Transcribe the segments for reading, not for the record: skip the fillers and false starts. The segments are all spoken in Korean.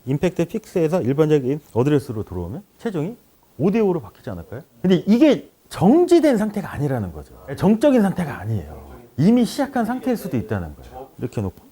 임팩트 픽스에서 일반적인 어드레스로 들어오면 체중이 5대5로 바뀌지 않을까요? 근데 이게 정지된 상태가 아니라는 거죠. 정적인 상태가 아니에요. 이미 시작한 상태일 수도 있다는 거예요. 이렇게 놓고.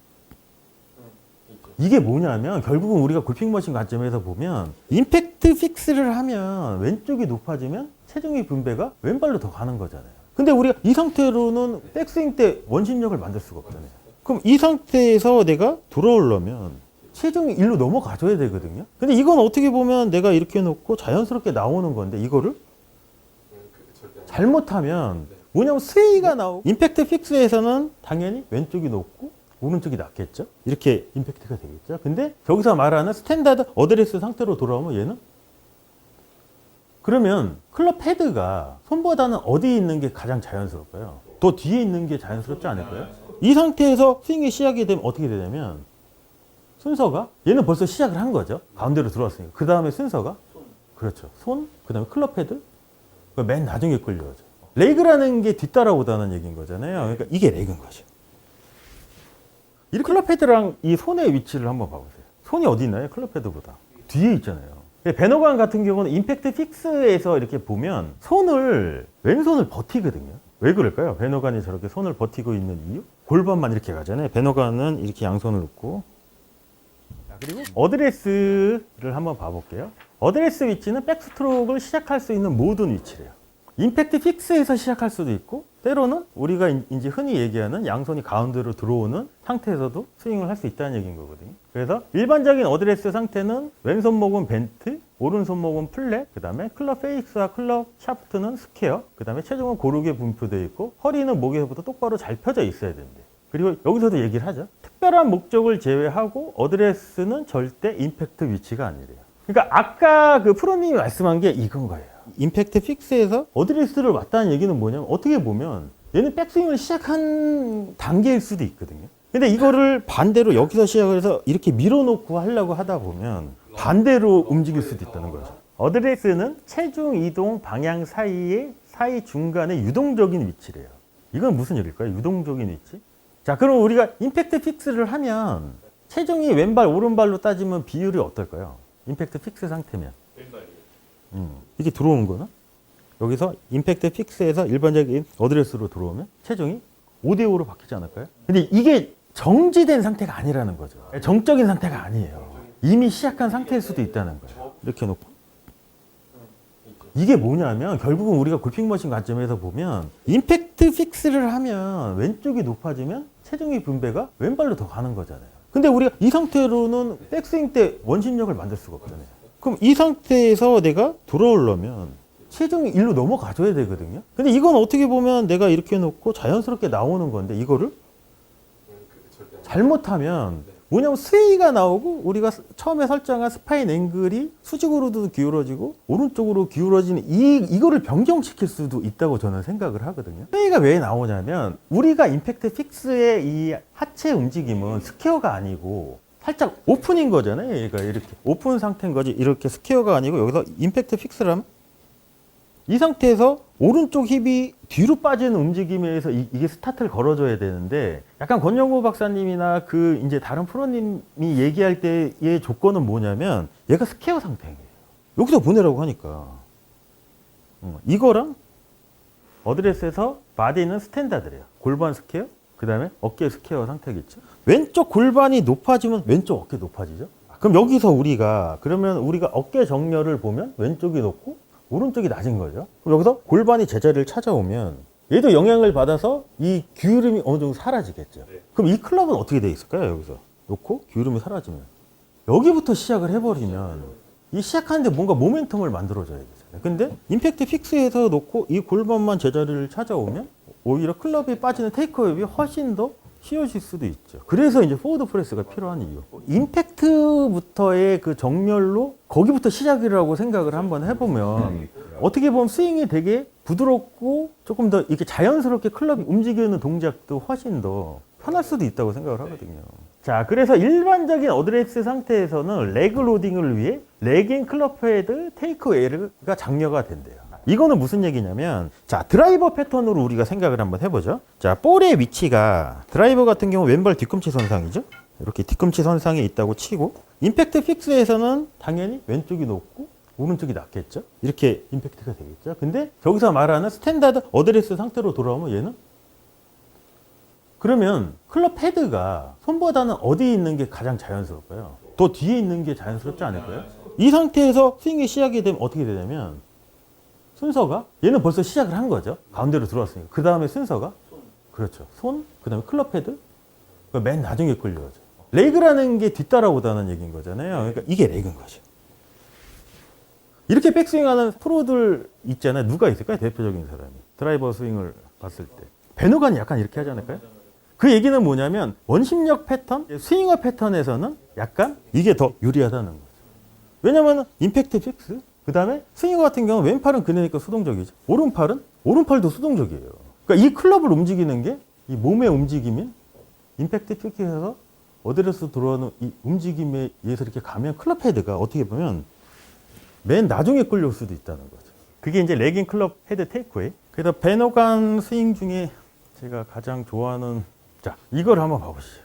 이게 뭐냐면 결국은 우리가 골핑머신 관점에서 보면 임팩트 픽스를 하면 왼쪽이 높아지면 체중의 분배가 왼발로 더 가는 거잖아요. 근데 우리가 이 상태로는 백스윙 때 원심력을 만들 수가 없잖아요. 그럼 이 상태에서 내가 돌아오려면 체중이 일로 넘어가줘야 되거든요. 근데 이건 어떻게 보면 내가 이렇게 놓고 자연스럽게 나오는 건데 이거를 잘못하면 뭐냐면 스웨이가 나오고 임팩트 픽스에서는 당연히 왼쪽이 높고 오른쪽이 낮겠죠. 이렇게 임팩트가 되겠죠. 근데 저기서 말하는 스탠다드 어드레스 상태로 돌아오면 얘는 그러면 클럽 헤드가 손보다는 어디에 있는 게 가장 자연스럽까요? 더 뒤에 있는 게 자연스럽지 않을까요? 이 상태에서 스윙이 시작이 되면 어떻게 되냐면 순서가 얘는 벌써 시작을 한 거죠. 가운데로 들어왔으니까. 그 다음에 순서가 그렇죠. 손, 그 다음에 클럽 헤드, 맨 나중에 끌려오죠. 레그라는 게 뒤따라오다는 얘기인 거잖아요. 그러니까 이게 레그인 거죠. 이 클럽 헤드랑 이 손의 위치를 한번 봐보세요. 손이 어디 있나요? 클럽 헤드보다. 뒤에 있잖아요. 배너관 같은 경우는 임팩트 픽스에서 이렇게 보면 왼손을 버티거든요. 왜 그럴까요? 배너관이 저렇게 손을 버티고 있는 이유? 골반만 이렇게 가잖아요. 배너관은 이렇게 양손을 놓고. 그리고 어드레스를 한번 봐볼게요. 어드레스 위치는 백스트로크를 시작할 수 있는 모든 위치래요. 임팩트 픽스에서 시작할 수도 있고 때로는 우리가 이제 흔히 얘기하는 양손이 가운데로 들어오는 상태에서도 스윙을 할 수 있다는 얘기인 거거든요. 그래서 일반적인 어드레스 상태는 왼손목은 벤트, 오른손목은 플랫, 그 다음에 클럽 페이스와 클럽 샤프트는 스퀘어, 그 다음에 체중은 고르게 분포되어 있고 허리는 목에서부터 똑바로 잘 펴져 있어야 된대. 그리고 여기서도 얘기를 하죠. 특별한 목적을 제외하고 어드레스는 절대 임팩트 위치가 아니래요. 그러니까 아까 그 프로님이 말씀한 게 이건 거예요. 임팩트 픽스에서 어드레스를 왔다는 얘기는 뭐냐면 어떻게 보면 얘는 백스윙을 시작한 단계일 수도 있거든요. 근데 이거를 반대로 여기서 시작을 해서 이렇게 밀어놓고 하려고 하다 보면 반대로 움직일 수도 있다는 거죠. 어드레스는 체중 이동 방향 사이 중간에 유동적인 위치래요. 이건 무슨 얘기일까요? 유동적인 위치? 자, 그럼 우리가 임팩트 픽스를 하면 체중이 왼발 오른발로 따지면 비율이 어떨까요? 임팩트 픽스 상태면 이게 들어오는 거는 여기서 임팩트 픽스에서 일반적인 어드레스로 들어오면 체중이 5대5로 바뀌지 않을까요? 근데 이게 정지된 상태가 아니라는 거죠. 정적인 상태가 아니에요. 이미 시작한 상태일 수도 있다는 거예요. 이렇게 놓고 이게 뭐냐면 결국은 우리가 골핑머신 관점에서 보면 임팩트 픽스를 하면 왼쪽이 높아지면 체중의 분배가 왼발로 더 가는 거잖아요. 근데 우리가 이 상태로는 백스윙 때 원심력을 만들 수가 없잖아요. 그럼 이 상태에서 내가 돌아오려면 체중이 일로 넘어가줘야 되거든요. 근데 이건 어떻게 보면 내가 이렇게 놓고 자연스럽게 나오는 건데 이거를 잘못하면 뭐냐면 스웨이가 나오고 우리가 처음에 설정한 스파인 앵글이 수직으로도 기울어지고 오른쪽으로 기울어지는 이거를 변경시킬 수도 있다고 저는 생각을 하거든요. 스웨이가 왜 나오냐면 우리가 임팩트 픽스의 이 하체 움직임은 스퀘어가 아니고 살짝 오픈인 거잖아요. 얘가 이렇게 오픈 상태인 거지. 이렇게 스퀘어가 아니고 여기서 임팩트 픽스를 하면 이 상태에서 오른쪽 힙이 뒤로 빠지는 움직임에 의해서 이게 스타트를 걸어줘야 되는데 약간 권영호 박사님이나 그 이제 다른 프로님이 얘기할 때의 조건은 뭐냐면 얘가 스퀘어 상태예요. 여기서 보내라고 하니까 이거랑 어드레스에서 바디는 스탠다드래요. 골반 스퀘어, 그 다음에 어깨 스퀘어 상태겠죠. 왼쪽 골반이 높아지면 왼쪽 어깨 높아지죠. 그럼 여기서 그러면 우리가 어깨 정렬을 보면 왼쪽이 높고 오른쪽이 낮은 거죠. 그럼 여기서 골반이 제자리를 찾아오면 얘도 영향을 받아서 이 기울음이 어느 정도 사라지겠죠. 그럼 이 클럽은 어떻게 돼 있을까요? 여기서 놓고 기울음이 사라지면 여기부터 시작을 해버리면 이 시작하는데 뭔가 모멘텀을 만들어줘야 되잖아요. 근데 임팩트 픽스에서 놓고 이 골반만 제자리를 찾아오면 오히려 클럽이 빠지는 테이크어웨이 훨씬 더 쉬워질 수도 있죠. 그래서 이제 포워드 프레스가 필요한 이유. 임팩트부터의 그 정렬로 거기부터 시작이라고 생각을 한번 해보면 어떻게 보면 스윙이 되게 부드럽고 조금 더 이렇게 자연스럽게 클럽이 움직이는 동작도 훨씬 더 편할 수도 있다고 생각을 하거든요. 자, 그래서 일반적인 어드레스 상태에서는 레그 로딩을 위해 레깅 클럽 헤드 테이크웨이가 장려가 된대요. 이거는 무슨 얘기냐면 자, 드라이버 패턴으로 우리가 생각을 한번 해보죠. 자, 볼의 위치가 드라이버 같은 경우 왼발 뒤꿈치 선상이죠. 이렇게 뒤꿈치 선상에 있다고 치고 임팩트 픽스에서는 당연히 왼쪽이 높고 오른쪽이 낮겠죠? 이렇게 임팩트가 되겠죠? 근데 저기서 말하는 스탠다드 어드레스 상태로 돌아오면 얘는? 그러면 클럽 헤드가 손보다는 어디에 있는 게 가장 자연스럽까요? 더 뒤에 있는 게 자연스럽지 않을까요? 이 상태에서 스윙이 시작이 되면 어떻게 되냐면 순서가 얘는 벌써 시작을 한 거죠. 가운데로 들어왔으니까. 그 다음에 순서가 그렇죠. 손, 그 다음에 클럽 헤드, 맨 나중에 끌려오죠. 레그라는 게 뒤따라오다는 얘기인 거잖아요. 그러니까 이게 레그인 거죠. 이렇게 백스윙하는 프로들 있잖아요. 누가 있을까요? 대표적인 사람이. 드라이버 스윙을 봤을 때. 베노간이 약간 이렇게 하지 않을까요? 그 얘기는 뭐냐면 원심력 패턴, 스윙어 패턴에서는 약간 이게 더 유리하다는 거죠. 왜냐면 임팩트 픽스, 그 다음에 스윙어 같은 경우는 왼팔은 그러니까 수동적이죠. 오른팔도 수동적이에요. 그러니까 이 클럽을 움직이는 게 이 몸의 움직임인 임팩트 픽스에서 어드레스 들어오는 이 움직임에 의해서 이렇게 가면 클럽 헤드가 어떻게 보면 맨 나중에 끌려올 수도 있다는 거죠. 그게 이제 레깅 클럽 헤드 테이크웨이. 그래서 베노간 스윙 중에 제가 가장 좋아하는, 자, 이걸 한번 봐보시죠.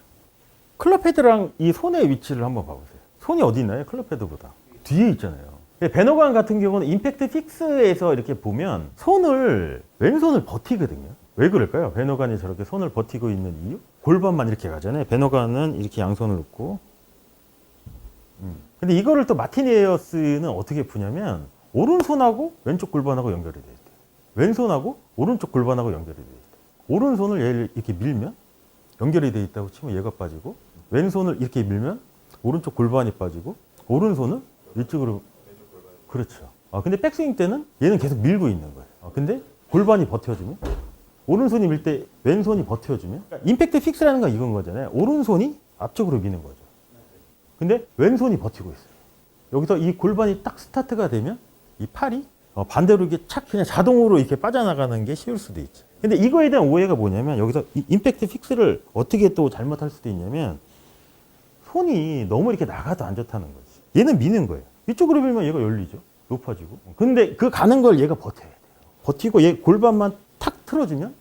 클럽 헤드랑 이 손의 위치를 한번 봐보세요. 손이 어디 있나요? 클럽 헤드보다 뒤에 있잖아요. 베노간 같은 경우는 임팩트 픽스에서 이렇게 보면 왼손을 버티거든요. 왜 그럴까요? 베노간이 저렇게 손을 버티고 있는 이유? 골반만 이렇게 가잖아요. 베노간은 이렇게 양손을 놓고. 근데 이거를 또 마틴 에어스는 어떻게 푸냐면 오른손하고 왼쪽 골반하고 연결이 돼 있대요. 왼손하고 오른쪽 골반하고 연결이 돼 있대요. 오른손을 얘를 이렇게 밀면 연결이 돼 있다고 치면 얘가 빠지고, 왼손을 이렇게 밀면 오른쪽 골반이 빠지고, 오른손은 이쪽으로. 그렇죠. 근데 백스윙 때는 얘는 계속 밀고 있는 거예요. 근데 골반이 버텨주면, 오른손이 밀 때 왼손이 버텨주면, 그러니까 임팩트 픽스라는 건 이건 거잖아요. 오른손이 앞쪽으로 미는 거죠. 근데 왼손이 버티고 있어요. 여기서 이 골반이 딱 스타트가 되면 이 팔이 반대로 이렇게 착 그냥 자동으로 이렇게 빠져나가는 게 쉬울 수도 있죠. 근데 이거에 대한 오해가 뭐냐면 여기서 이 임팩트 픽스를 어떻게 또 잘못할 수도 있냐면 손이 너무 이렇게 나가도 안 좋다는 거지. 얘는 미는 거예요. 이쪽으로 밀면 얘가 열리죠. 높아지고. 근데 그 가는 걸 얘가 버텨야 돼요. 버티고 얘 골반만 탁 틀어주면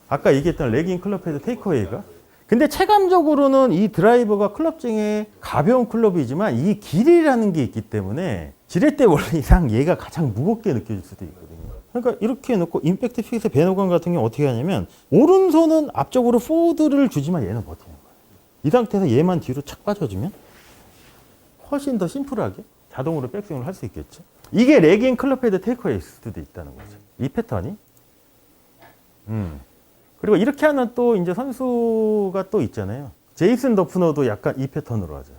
아까 얘기했던 레깅 클럽 헤드 테이크어웨이가, 근데 체감적으로는 이 드라이버가 클럽 중에 가벼운 클럽이지만 이 길이라는 게 있기 때문에 지렛대 원리상 얘가 가장 무겁게 느껴질 수도 있거든요. 그러니까 이렇게 해놓고 임팩트 픽스 베노간 같은 경우 어떻게 하냐면 오른손은 앞쪽으로 포워드를 주지만 얘는 버티는 거예요. 이 상태에서 얘만 뒤로 착 빠져주면 훨씬 더 심플하게 자동으로 백스윙을 할 수 있겠죠. 이게 레깅 클럽 헤드 테이크어웨이일 수도 있다는 거죠. 이 패턴이. 그리고 이렇게 하는 또 이제 선수가 또 있잖아요. 제이슨 더프너도 약간 이 패턴으로 하죠.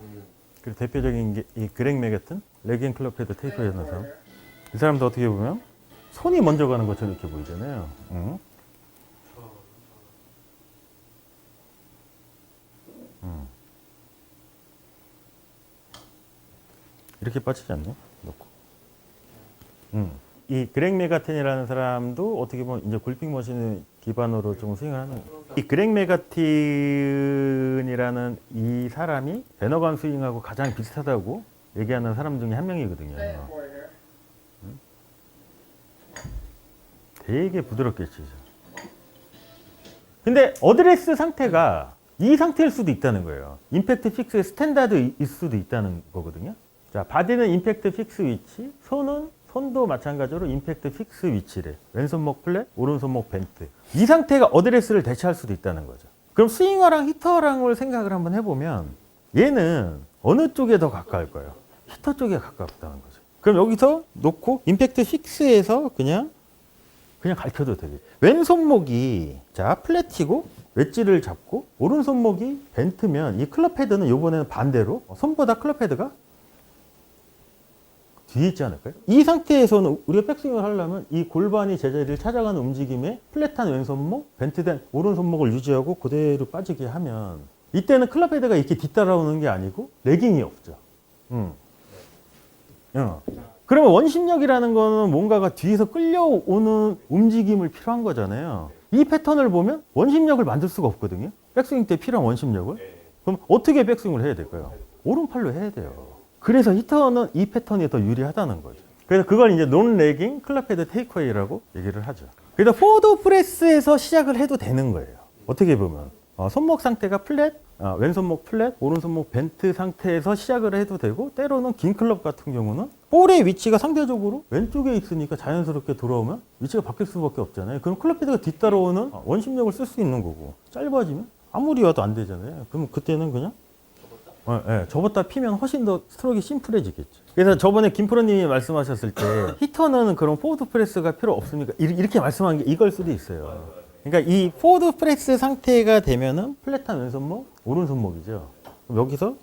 그리고 대표적인 게 이 그렉 메거튼, 레깅 클럽 헤드 테이크어웨이 하는 사람. 이 사람도 어떻게 보면 손이 먼저 가는 것처럼 이렇게 보이잖아요. 이렇게 빠지지 않나요? 놓고. 이 그렉 메가틴이라는 사람도 어떻게 보면 이제 골핑 머신을 기반으로 좀 스윙을 하는 거예요. 이 그렉 메가틴이라는 이 사람이 베너간 스윙하고 가장 비슷하다고 얘기하는 사람 중에 한 명이거든요. 되게 부드럽게 치죠. 근데 어드레스 상태가 이 상태일 수도 있다는 거예요. 임팩트 픽스의 스탠다드일 수도 있다는 거거든요. 자, 바디는 임팩트 픽스 위치, 손도 마찬가지로 임팩트 픽스 위치래. 왼손목 플랫, 오른손목 벤트. 이 상태가 어드레스를 대체할 수도 있다는 거죠. 그럼 스윙어랑 히터랑을 생각을 한번 해보면 얘는 어느 쪽에 더 가까울 거예요? 히터 쪽에 가깝다는 거죠. 그럼 여기서 놓고 임팩트 픽스에서 그냥 가르쳐도 되겠죠. 왼손목이 자 플랫이고 웨지를 잡고 오른손목이 벤트면 이 클럽 헤드는 이번에는 반대로 손보다 클럽 헤드가 뒤에 있지 않을까요? 이 상태에서는 우리가 백스윙을 하려면 이 골반이 제자리를 찾아가는 움직임에 플랫한 왼손목, 벤트된 오른손목을 유지하고 그대로 빠지게 하면 이때는 클럽 헤드가 이렇게 뒤따라오는 게 아니고 레깅이 없죠. 그러면 원심력이라는 거는 뭔가가 뒤에서 끌려오는 움직임을 필요한 거잖아요. 이 패턴을 보면 원심력을 만들 수가 없거든요. 백스윙 때 필요한 원심력을. 그럼 어떻게 백스윙을 해야 될까요? 오른팔로 해야 돼요. 그래서 히터는 이 패턴이 더 유리하다는 거죠. 그래서 그걸 이제 논 레깅 클럽 헤드 테이크어웨이라고 얘기를 하죠. 그래서 포워드 프레스에서 시작을 해도 되는 거예요. 어떻게 보면. 손목 상태가 플랫, 왼손목 플랫, 오른손목 벤트 상태에서 시작을 해도 되고, 때로는 긴 클럽 같은 경우는 볼의 위치가 상대적으로 왼쪽에 있으니까 자연스럽게 돌아오면 위치가 바뀔 수밖에 없잖아요. 그럼 클럽 헤드가 뒤따라오는 원심력을 쓸 수 있는 거고, 짧아지면 아무리 와도 안 되잖아요. 그럼 그때는 그냥 접었다 피면 훨씬 더 스트로크가 심플해지겠죠. 그래서 저번에 김프로님이 말씀하셨을 때 히터는 그런 포워드 프레스가 필요 없습니까? 이렇게 말씀한 게 이걸 수도 있어요. 그러니까 이 포워드 프레스 상태가 되면은 플랫한 왼손목, 오른손목이죠. 그럼 여기서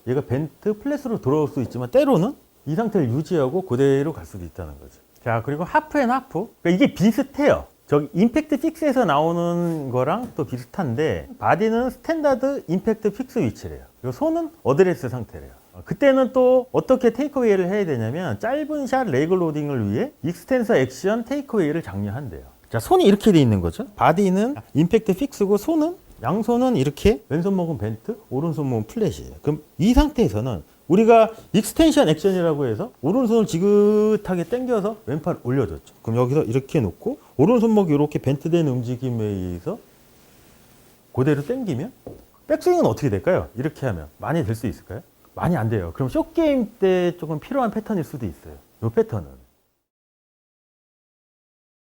얘가 벤트 플랫으로 돌아올 수 있지만 때로는 이 상태를 유지하고 그대로 갈 수도 있다는 거죠. 자, 그리고 하프 앤 하프. 그러니까 이게 비슷해요. 저기 임팩트 픽스에서 나오는 거랑 또 비슷한데, 바디는 스탠다드 임팩트 픽스 위치래요. 그리고 손은 어드레스 상태래요. 그때는 또 어떻게 테이크어웨이를 해야 되냐면, 짧은 샷 레그 로딩을 위해 익스텐서 액션 테이크어웨이를 장려한대요. 자, 손이 이렇게 돼 있는 거죠. 바디는 임팩트 픽스고, 양손은 이렇게, 왼손목은 벤트, 오른손목은 플랫이에요. 그럼 이 상태에서는 우리가 익스텐션 액션이라고 해서 오른손을 지긋하게 당겨서 왼팔 올려줬죠. 그럼 여기서 이렇게 놓고 오른손목이 이렇게 벤트된 움직임에 의해서 그대로 당기면 백스윙은 어떻게 될까요? 이렇게 하면 많이 될 수 있을까요? 많이 안 돼요. 그럼 숏게임 때 조금 필요한 패턴일 수도 있어요. 이 패턴은.